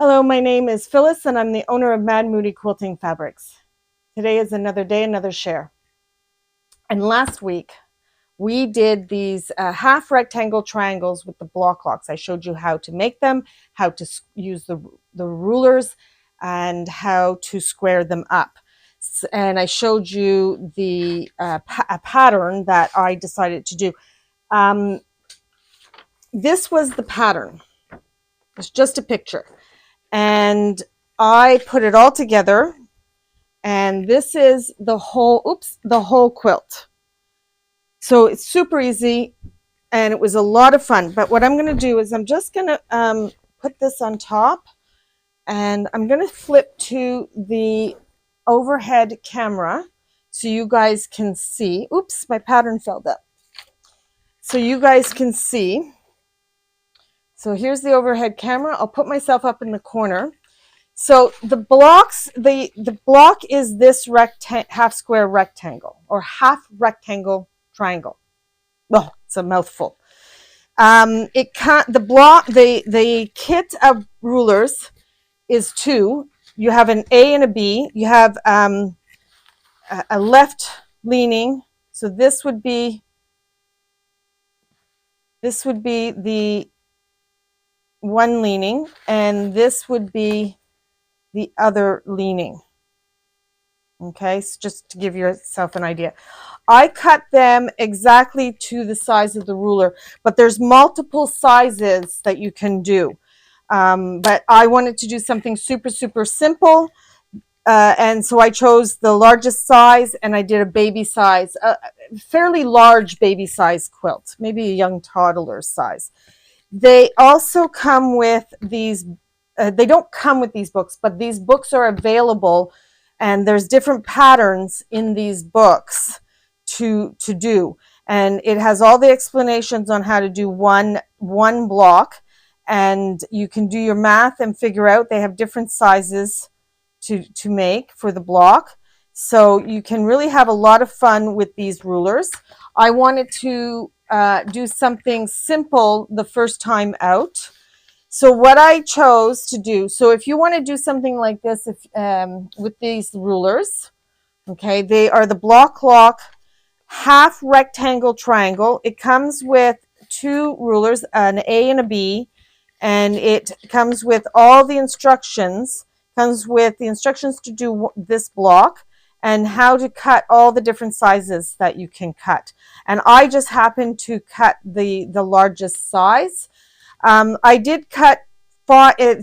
Hello, my name is Phyllis and I'm the owner of Mad Moody Quilting Fabrics. Today is another day, another share. And last week we did these half rectangle triangles with the block locks. I showed you how to make them, how to use the rulers, and how to square them up. And I showed you the a pattern that I decided to do. This was the pattern. It's just a picture. And I put it all together, and this is the whole quilt. So it's super easy and it was a lot of fun. But what I'm going to do is I'm just going to put this on top, and I'm going to flip to the overhead camera so you guys can see. Oops, my pattern fell down. So you guys can see. So here's the overhead camera. I'll put myself up in the corner. So the blocks, the block is this half square rectangle or half rectangle triangle. Oh, it's a mouthful. The kit of rulers is two. You have an A and a B. You have a left leaning. So this would be the one leaning, and this would be the other leaning. Okay, so just to give yourself an idea. I cut them exactly to the size of the ruler, but there's multiple sizes that you can do. But I wanted to do something super, super simple. And so I chose the largest size, and I did a baby size, a fairly large baby size quilt, maybe a young toddler size. They also come with these, they don't come with these books, but these books are available, and there's different patterns in these books to do. And it has all the explanations on how to do one block, and you can do your math and figure out they have different sizes to make for the block. So you can really have a lot of fun with these rulers. I wanted to do something simple the first time out. So what I chose to do, so if you want to do something like this with these rulers, okay, they are the Bloc Loc half rectangle triangle. It comes with two rulers, an A and a B, and it comes with all the instructions, comes with the instructions to do this block and how to cut all the different sizes that you can cut. And I just happened to cut the largest size. I did cut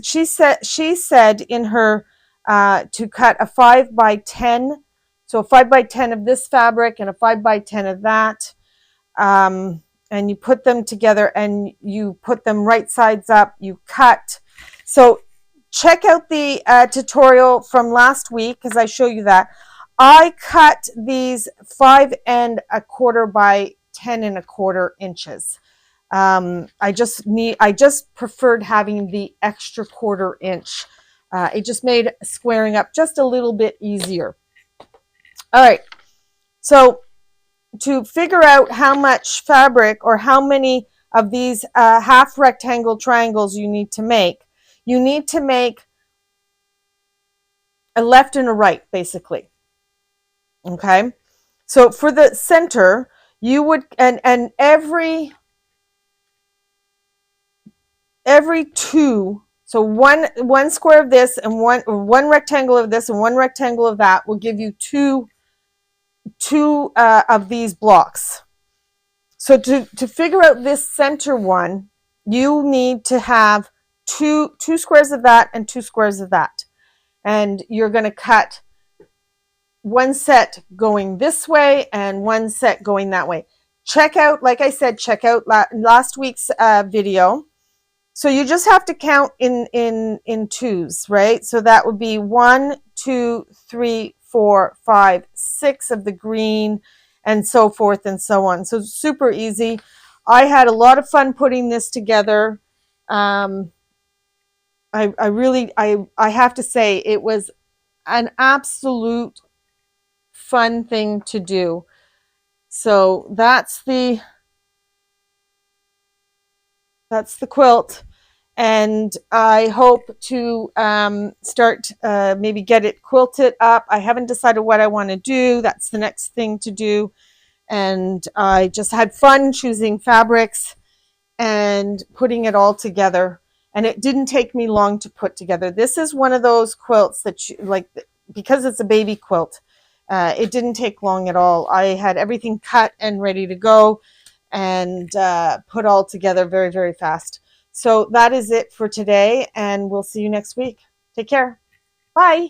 she said in her to cut a 5 by 10, so a 5 by 10 of this fabric and a 5 by 10 of that, and you put them together and you put them right sides up, you cut. So check out the tutorial from last week because I show you that. I cut these 5 1/4 by 10 1/4 inches. I just preferred having the extra 1/4 inch. It just made squaring up just a little bit easier. All right, so to figure out how much fabric or how many of these half rectangle triangles you need to make a left and a right, basically. Okay, so for the center, you would, and every two, so one square of this and one rectangle of this and one rectangle of that will give you two of these blocks. So to figure out this center one, you need to have two squares of that and 2 squares of that, and you're going to cut one set going this way and one set going that way. Check out, like I said, check out last week's video. So you just have to count in twos, right? So that would be 1, 2, 3, 4, 5, 6 of the green, and so forth and so on. So super easy. I had a lot of fun putting this together. I have to say it was an absolute fun thing to do. So that's the quilt. And I hope to start, maybe get it quilted up. I haven't decided what I want to do. That's the next thing to do. And I just had fun choosing fabrics and putting it all together. And it didn't take me long to put together. This is one of those quilts that you like, because it's a baby quilt. It didn't take long at all. I had everything cut and ready to go, and put all together very, very fast. So that is it for today, and we'll see you next week. Take care. Bye.